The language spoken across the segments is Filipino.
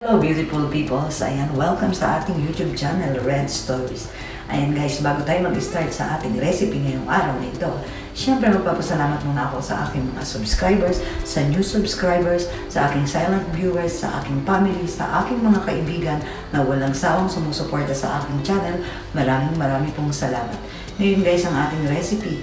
Hello beautiful peoples, ayan, welcome sa ating YouTube channel, Red Stories. Ayan guys, bago tayo mag-start sa ating recipe ngayong araw na ito, syempre magpapasalamat muna ako sa aking mga subscribers, sa new subscribers, sa aking silent viewers, sa aking family, sa aking mga kaibigan na walang sawang sumusuporta sa aking channel. Maraming pong salamat. Ngayon guys, ang ating recipe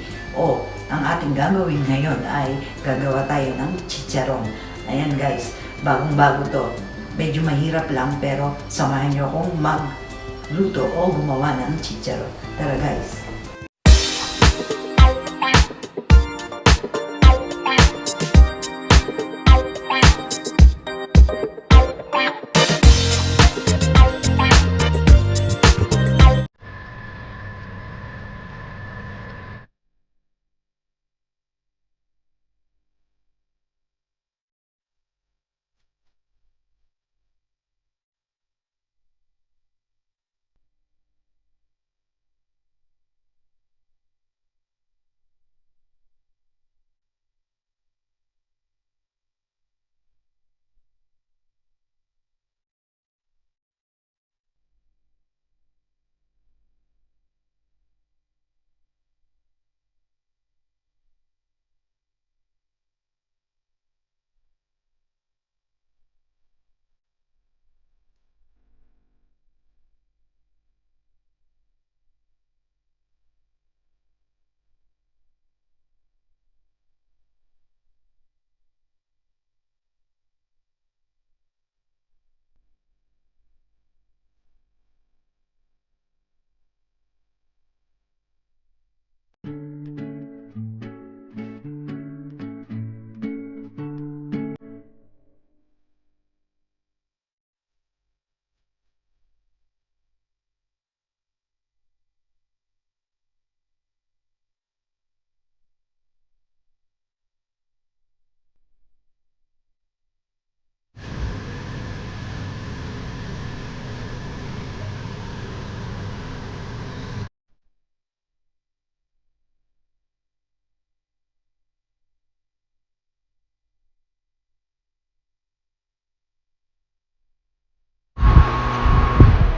ang ating gagawin ngayon ay gagawa tayo ng chicharon. Ayan guys, bagong-bago to. Medyo mahirap lang pero samahan niyo akong magluto o gumawa ng chicharon. Tara guys!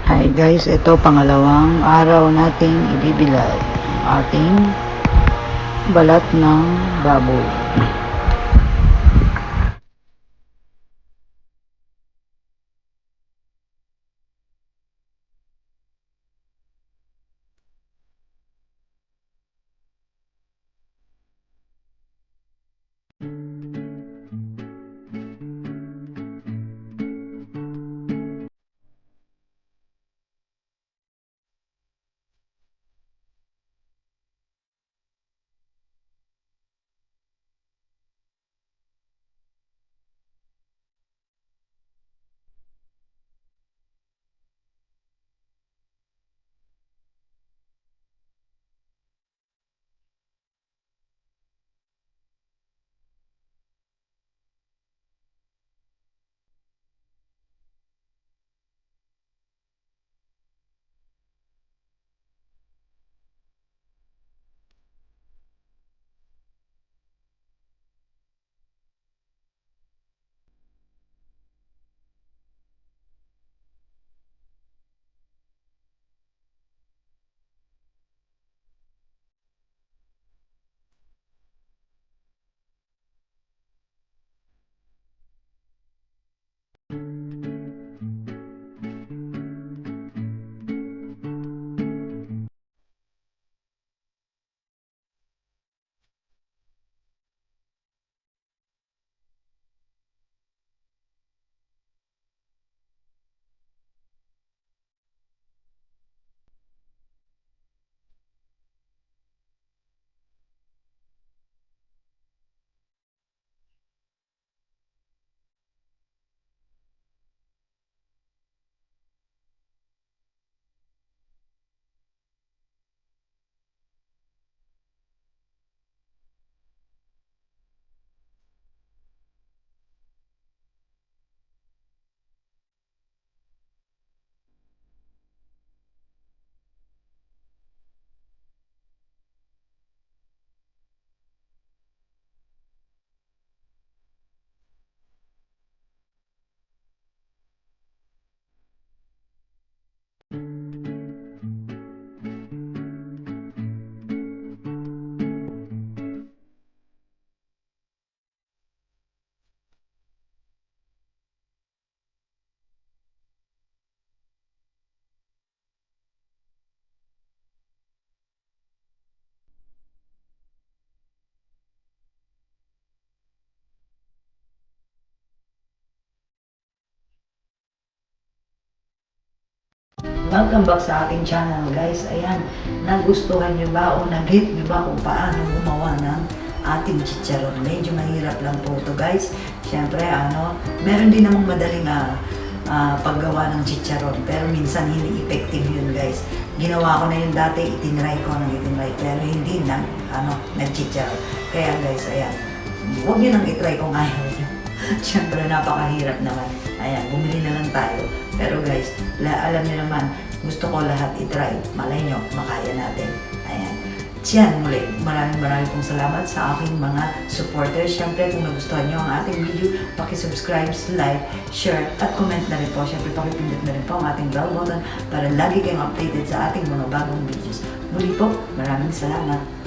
Hi guys, ito pangalawang araw nating ibibilad ang ating balat ng baboy. Welcome back sa ating channel guys. Ayan, nagustuhan nyo ba o nag-hit nyo ba kung paano gumawa ng ating chicharon? Medyo mahirap lang po ito guys. Siyempre, meron din namang madaling paggawa ng chicharon. Pero minsan hindi effective yun guys. Ginawa ko na yun dati, itinry ko ng itinry. Pero hindi na, nag-chicharon. Kaya guys, ayan, huwag nyo nang itry kung ayaw nyo. Siyempre, napakahirap naman. Ayan, bumili na lang tayo. Pero guys, alam niyo naman, gusto ko lahat itry. Malay nyo, makaya natin. Ayan. Yan muli. Maraming pong salamat sa aking mga supporters. Siyempre, kung nagustuhan nyo ang ating video, pakisubscribe, like, share, at comment na rin po. Siyempre, pakipindot na rin po ang ating bell button para lagi kayong updated sa ating mga bagong videos. Muli po, maraming salamat.